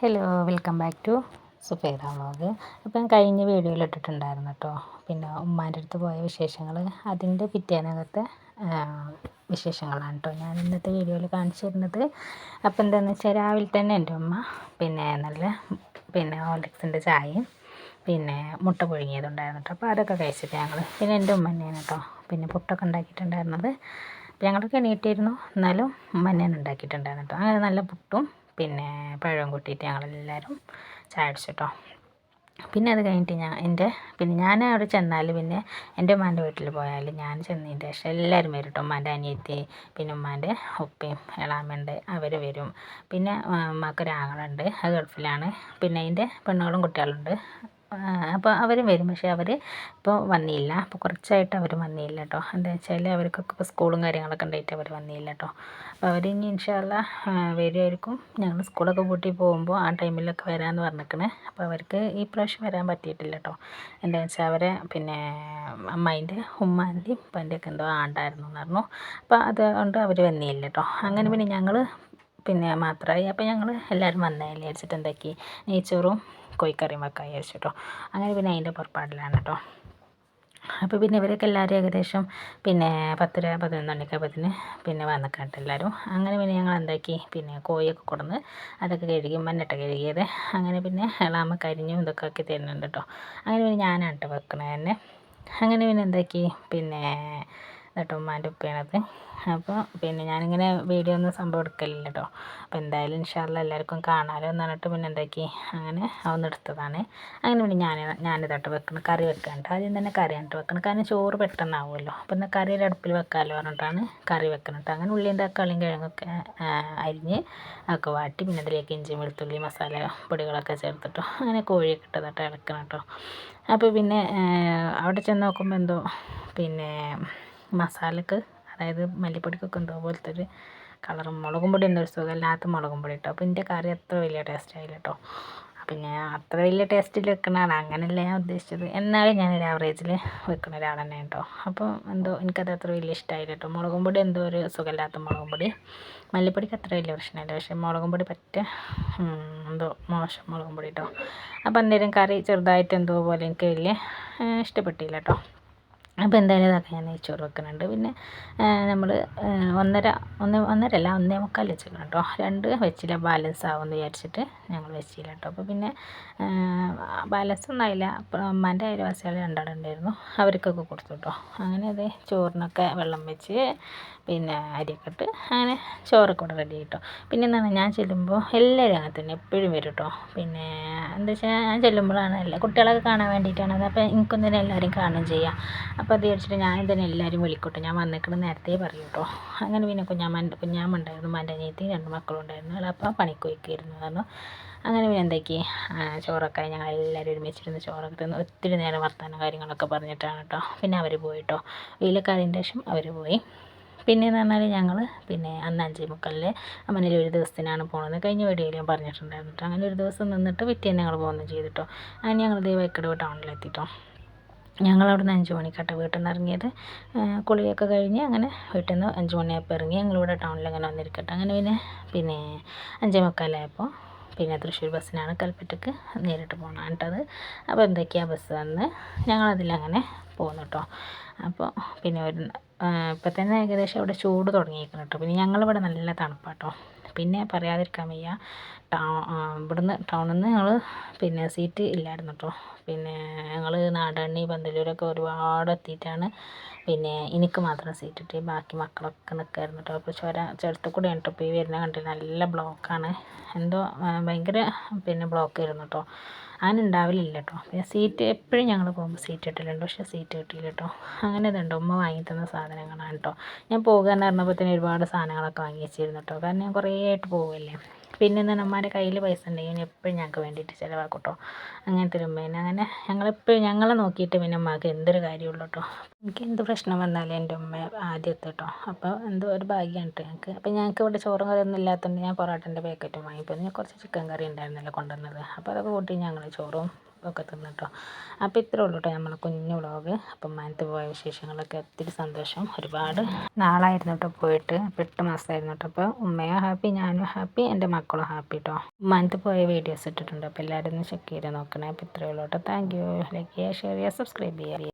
Hello, welcome back to Sufaira vlog. അപ്പം കഴിഞ്ഞ വീഡിയോയിൽ ഇട്ടിട്ടുണ്ടായിരുന്നു കേട്ടോ, പിന്നെ ഉമ്മാൻ്റെ അടുത്ത് പോയ വിശേഷങ്ങൾ. അതിൻ്റെ പിറ്റേന്നകത്തെ വിശേഷങ്ങളാണ് കേട്ടോ ഞാൻ ഇന്നത്തെ വീഡിയോയിൽ കാണിച്ചു തരുന്നത്. അപ്പം എന്താണെന്ന് വെച്ചാൽ രാവിലെ തന്നെ എൻ്റെ ഉമ്മ നല്ല ഹോർലിക്സിൻ്റെ ചായയും പിന്നെ മുട്ട പുഴുങ്ങിയതുണ്ടായിരുന്നു കേട്ടോ. അപ്പോൾ അതൊക്കെ കഴിച്ചിട്ട് ഞങ്ങൾ പിന്നെ എൻ്റെ ഉമ്മ തന്നെയാണ് കേട്ടോ പിന്നെ പുട്ടൊക്കെ ഉണ്ടാക്കിയിട്ടുണ്ടായിരുന്നത്. അപ്പോൾ ഞങ്ങളൊക്കെ എണീറ്റിരുന്നു, എന്നാലും ഉമ്മ തന്നെയാണ് ഉണ്ടാക്കിയിട്ടുണ്ടായിരുന്നു കേട്ടോ. അങ്ങനെ നല്ല പുട്ടും പിന്നെ പഴവും കൂട്ടിയിട്ട് ഞങ്ങളെല്ലാവരും ചായ കുടിച്ചു കേട്ടോ. പിന്നെ അത് കഴിഞ്ഞിട്ട് ഞാൻ അവിടെ ചെന്നാൽ പിന്നെ എൻ്റെ ഉമ്മാൻ്റെ വീട്ടിൽ പോയാൽ ഞാൻ ചെന്നതിൻ്റെ ശേഷം എല്ലാവരും വരും കേട്ടോ. ഉമ്മാൻ്റെ അനിയത്തി, പിന്നെ ഉമ്മാൻ്റെ ഉപ്പയും എളാമ്മയുണ്ട്, അവർ വരും. പിന്നെ ഉമ്മാക്കൊരാങ്ങളുണ്ട്, അത് ഗൾഫിലാണ്. പിന്നെ അതിൻ്റെ പെണ്ണുങ്ങളും കുട്ടികളുണ്ട്. അപ്പോൾ അവരും വരും, പക്ഷേ അവർ ഇപ്പോൾ വന്നില്ല. അപ്പോൾ കുറച്ചായിട്ട് അവർ വന്നില്ല കേട്ടോ. എന്താ വെച്ചാൽ അവർക്കൊക്കെ ഇപ്പോൾ സ്കൂളും കാര്യങ്ങളൊക്കെ ഉണ്ടായിട്ട് അവർ വന്നില്ല കേട്ടോ. അപ്പോൾ അവർ ഇനി ഇൻഷാ അള്ളാ വരുമായിരിക്കും. ഞങ്ങൾ സ്കൂളൊക്കെ പൂട്ടി പോകുമ്പോൾ ആ ടൈമിലൊക്കെ വരാമെന്ന് പറഞ്ഞിരിക്കണേ. അപ്പോൾ അവർക്ക് ഈ പ്രാവശ്യം വരാൻ പറ്റിയിട്ടില്ല കേട്ടോ. എന്താണെന്ന് വെച്ചാൽ അവരെ പിന്നെ അമ്മായിൻ്റെ ഉമ്മാൻ്റെയും ഉപ്പാൻ്റെയൊക്കെ എന്തോ ആണ്ടായിരുന്നു എന്ന് പറഞ്ഞു. അപ്പോൾ അതുകൊണ്ട് അവർ വന്നില്ല കേട്ടോ. അങ്ങനെ പിന്നെ ഞങ്ങൾ മാത്രമായി. അപ്പോൾ ഞങ്ങൾ എല്ലാവരും വന്നതല്ലേ വിചാരിച്ചിട്ട് എന്താക്കി, നെയ്ച്ചോറും കോഴിക്കറിയും വെക്കാൻ വിചാരിച്ചു കേട്ടോ. അങ്ങനെ പിന്നെ അതിൻ്റെ പുറപ്പാടിലാണ് കേട്ടോ. അപ്പോൾ പിന്നെ ഇവരൊക്കെ എല്ലാവരും ഏകദേശം 10-11 മണിക്കാകുമ്പോഴത്തേന് വന്നിക്കാട്ട് എല്ലാവരും. അങ്ങനെ പിന്നെ ഞങ്ങൾ എന്താക്കി, കോഴിയൊക്കെ കൊടുന്ന് അതൊക്കെ കഴുകി മണ്ണിട്ട് കഴുകിയത്. അങ്ങനെ പിന്നെ എളാമ്മ കരിഞ്ഞും ഇതൊക്കെ ആക്കി തരുന്നുണ്ട് കേട്ടോ. അങ്ങനെ പിന്നെ ഞാനാണ് കേട്ടോ വെക്കണത് തന്നെ. അങ്ങനെ പിന്നെ എന്താക്കി എന്നിട്ട് ഉമ്മാൻ്റെ ഉപ്പയാണത്. അപ്പോൾ ഞാനിങ്ങനെ വീഡിയോ ഒന്നും സംഭവം എടുക്കലില്ല കേട്ടോ. അപ്പോൾ എന്തായാലും ഇൻഷാ അള്ളാ എല്ലാവർക്കും കാണാമല്ലോ എന്ന് പറഞ്ഞിട്ട് എന്താക്കി അങ്ങനെ അതൊന്ന് എടുത്തതാണ്. അങ്ങനെ പിന്നെ ഞാനിതട്ട് വെക്കണം, കറി വെക്കാനുണ്ട്. ആദ്യം തന്നെ കറിയാണ് വെക്കണം, കാരണം ചോറ് പെട്ടെന്നാവുമല്ലോ. അപ്പോൾ എന്നാൽ കറി അടുപ്പിൽ വെക്കാമല്ലോ പറഞ്ഞിട്ടാണ് കറി വെക്കണം കേട്ടോ. അങ്ങനെ ഉള്ളിയും തക്കാളിയും കിഴങ്ങൊക്കെ അരിഞ്ഞ് ഒക്കെ വാട്ടി പിന്നെ അതിലേക്ക് ഇഞ്ചി വെളുത്തുള്ളി മസാല പൊടികളൊക്കെ ചേർത്തിട്ടോ അങ്ങനെ കോഴിയൊക്കെ ഇട്ടതിട്ട് ഇളക്കണം കേട്ടോ. അപ്പോൾ അവിടെ ചെന്ന് നോക്കുമ്പോൾ എന്തോ മസാലക്ക്, അതായത് മല്ലിപ്പൊടിക്കൊക്കെ എന്തോ പോലത്തെ ഒരു കളറും, മുളകും പൊടി എന്തോ ഒരു സുഖമില്ലാത്ത മുളകും പൊടി കേട്ടോ. അപ്പോൾ എൻ്റെ കറി അത്ര വലിയ ടേസ്റ്റ് ആയില്ല കേട്ടോ. അപ്പം ഞാൻ അത്ര വലിയ ടേസ്റ്റിൽ വെക്കണതാണ്, അങ്ങനെയല്ല ഞാൻ ഉദ്ദേശിച്ചത്. എന്നാലും ഞാനൊരു ആവറേജിൽ വെക്കുന്ന ഒരാൾ തന്നെ കേട്ടോ. അപ്പോൾ എന്തോ എനിക്കത് അത്ര വലിയ ഇഷ്ടമായില്ല കേട്ടോ. മുളകും പൊടി എന്തോ ഒരു സുഖമില്ലാത്ത മുളകും പൊടി, മല്ലിപ്പൊടിക്ക് അത്ര വലിയ പ്രശ്നമില്ല, പക്ഷേ മുളകും പൊടി എന്തോ മോശം മുളകും പൊടി കേട്ടോ. അപ്പോൾ അന്നേരം കറി ചെറുതായിട്ട് എന്തോ പോലെ എനിക്ക് വലിയ ഇഷ്ടപ്പെട്ടില്ല കേട്ടോ. അപ്പോൾ എന്തായാലും ഇതൊക്കെ ഞാൻ നെയ്ച്ചോറ് വെക്കുന്നുണ്ട്. പിന്നെ നമ്മൾ 1:30 വെച്ചിരിക്കണം കേട്ടോ. 2 വെച്ചില്ല, ബാലൻസ് ആവുമെന്ന് വിചാരിച്ചിട്ട് ഞങ്ങൾ വെച്ചില്ല കേട്ടോ. അപ്പോൾ ബാലൻസ് ഒന്നും ആയില്ല. അപ്പോൾ അമ്മേൻ്റെ അയൽവാസികൾ 2 ഉണ്ടായിരുന്നു, അവർക്കൊക്കെ കൊടുത്തു കേട്ടോ. അങ്ങനെ അത് ചോറിനൊക്കെ വെള്ളം വെച്ച് അരിയൊക്കെ ഇട്ട് അങ്ങനെ ചോറൊക്കെ ഇവിടെ റെഡി ആയിട്ടോ. പിന്നെ എന്താണ്, ഞാൻ ചെല്ലുമ്പോൾ എല്ലാവരും അങ്ങനെ തന്നെ എപ്പോഴും വരും കേട്ടോ. എന്താ വെച്ചാൽ ഞാൻ ചെല്ലുമ്പോഴാണ് കുട്ടികളൊക്കെ കാണാൻ വേണ്ടിയിട്ടാണ്. അപ്പോൾ എനിക്കൊന്നും എല്ലാവരെയും കാണുകയും ചെയ്യാം. അപ്പോൾ അത് വിചാരിച്ചിട്ട് ഞാൻ തന്നെ എല്ലാവരും വിളിക്കട്ടെ, ഞാൻ വന്നേക്കണം നേരത്തെ പറയും കേട്ടോ. അങ്ങനെ പിന്നെ കുഞ്ഞാമ്മണ്ടായിരുന്നു, ഉമ്മാൻ്റെ അനിയത്തി 2 മക്കളും ഉണ്ടായിരുന്നു. അപ്പോൾ പണിക്ക് പോയിക്കായിരുന്നു കാരണം. അങ്ങനെ എന്താക്കി ചോറൊക്കെ ഞങ്ങൾ എല്ലാവരും ഒരുമിച്ചിരുന്ന് ചോറൊക്കെ തിന്ന് ഒത്തിരി നേരം വർത്താനം കാര്യങ്ങളൊക്കെ പറഞ്ഞിട്ടാണ് കേട്ടോ. പിന്നെ അവർ പോയി കേട്ടോ. വെയിലൊക്കെ അതിൻ്റെ ശേഷം അവർ പോയി. പിന്നെയെന്ന് പറഞ്ഞാൽ ഞങ്ങൾ അന്ന് 5:45 അമ്മനിൽ ഒരു ദിവസത്തിനാണ് പോകുന്നത്. കഴിഞ്ഞ വീഡിയോയിൽ ഞാൻ പറഞ്ഞിട്ടുണ്ടായിരുന്നു കേട്ടോ. അങ്ങനെ ഒരു ദിവസം നിന്നിട്ട് പിറ്റേന്ന് ഞങ്ങൾ പോകുന്നു ചെയ്തിട്ടോ. അങ്ങനെ ഞങ്ങൾ വൈക്കടവ് ടൗണിലെത്തിട്ടോ. ഞങ്ങളവിടുന്ന് 5 മണിക്കാട്ടോ വീട്ടിൽ നിന്ന് ഇറങ്ങിയത്. കുളിയൊക്കെ കഴിഞ്ഞ് അങ്ങനെ വീട്ടിൽ നിന്ന് 5 മണിയായപ്പോൾ ഇറങ്ങി ഞങ്ങളിവിടെ ടൗണിൽ അങ്ങനെ വന്നിരിക്കട്ടെ. അങ്ങനെ 5:45 തൃശ്ശൂർ ബസ്സിനാണ് കൽപ്പറ്റയ്ക്ക് നേരിട്ട് പോകണം കേട്ടത്. അപ്പോൾ എന്തൊക്കെയാണ് ബസ് വന്ന് ഞങ്ങളതിലങ്ങനെ പോന്നു കേട്ടോ. അപ്പോൾ ഇപ്പം തന്നെ ഏകദേശം അവിടെ ചൂട് തുടങ്ങിയിരിക്കണം കേട്ടോ. ഞങ്ങളിവിടെ നല്ല തണുപ്പാട്ടോ. പറയാതിരിക്കാൻ വയ്യ. ഇവിടുന്ന് ടൗണിൽ നിന്ന് ഞങ്ങൾ സീറ്റ് ഇല്ലായിരുന്നു കേട്ടോ. ഞങ്ങൾ നാടാണി പന്തലൂരൊക്കെ ഒരുപാട് എത്തിയിട്ടാണ് എനിക്ക് മാത്രം സീറ്റ് കിട്ടി, ബാക്കി മക്കളൊക്കെ നിൽക്കുമായിരുന്നു കേട്ടോ. അപ്പോൾ ചുരത്തിൽ കൂടെയാണ് കേട്ടോ ഇപ്പോൾ ഈ വരുന്ന കണ്ടില്ല, നല്ല ബ്ലോക്കാണ്. എന്തോ ഭയങ്കര ബ്ലോക്ക് ആയിരുന്നു കേട്ടോ. അങ്ങനെ ഉണ്ടാവലില്ല കേട്ടോ. സീറ്റ് എപ്പോഴും ഞങ്ങൾ പോകുമ്പോൾ സീറ്റ് കിട്ടലുണ്ട്, പക്ഷേ സീറ്റ് കിട്ടിയില്ല കേട്ടോ. അങ്ങനെ ഇതുണ്ട്, ഉമ്മ വാങ്ങി തന്ന സാധനങ്ങളാണ് കേട്ടോ. ഞാൻ പോകുകയെന്ന് പറഞ്ഞപ്പോൾ ഒരുപാട് സാധനങ്ങളൊക്കെ വാങ്ങി വെച്ചിരുന്നു കേട്ടോ, കാരണം ഞാൻ കുറേ ആയിട്ട് പോവുമല്ലേ. ഉമ്മാൻ്റെ കയ്യിൽ പൈസ ഉണ്ടെങ്കിൽ എപ്പോഴും ഞങ്ങൾക്ക് വേണ്ടിയിട്ട് ചിലവാക്കും കേട്ടോ. അങ്ങനത്തെ ഒരു ഉമ്മേനെ. അങ്ങനെ ഞങ്ങളെ നോക്കിയിട്ട് ഉമ്മക്ക് എന്തൊരു കാര്യമുള്ളൂ കേട്ടോ. എനിക്ക് എന്ത് പ്രശ്നം വന്നാലും എൻ്റെ ഉമ്മ ആദ്യം എത്തും കേട്ടോ. അപ്പോൾ എന്തോ ഒരു ഭാഗ്യമാണ് കേട്ടോ ഞങ്ങൾക്ക്. അപ്പോൾ ഞങ്ങൾക്ക് ഇവിടെ ചോറും കറിയൊന്നും ഇല്ലാത്തതുകൊണ്ട് ഞാൻ പൊറോട്ടൻ്റെ പാക്കറ്റും വാങ്ങിപ്പോയി. ഞാൻ കുറച്ച് ചിക്കൻ കറി ഉണ്ടായിരുന്നല്ലോ കൊണ്ടുവന്നത്, അപ്പോൾ അതൊക്കെ കൂട്ടി ഞങ്ങൾ ചോറും ഒക്കെ തിന്നു കേട്ടോ. അപ്പോൾ ഇത്രേ ഉള്ളൂ കേട്ടോ നമ്മളെ കുഞ്ഞു വ്ളോഗ്. അപ്പം ഉമ്മാനത്ത് പോയ വിശേഷങ്ങളൊക്കെ ഒത്തിരി സന്തോഷം. ഒരുപാട് നാളായിരുന്നു കേട്ടോ പോയിട്ട്. അപ്പോൾ 8 മാസമായിരുന്നു കേട്ടോ. അപ്പോൾ ഉമ്മയും ഹാപ്പി, ഞാനും ഹാപ്പി, എൻ്റെ മക്കളും ഹാപ്പി കേട്ടോ. ഉമ്മാനത്ത് പോയ വീഡിയോസ് ഇട്ടിട്ടുണ്ട്. അപ്പോൾ എല്ലാവരും ഒന്ന് ചെക്ക് ചെയ്ത് നോക്കണേ. അപ്പോൾ ഇത്രയേ ഉള്ളൂ കേട്ടോ. Thank you. ലൈക്ക് ചെയ്യുക, ഷെയർ ചെയ്യുക, സബ്സ്ക്രൈബ് ചെയ്യുക.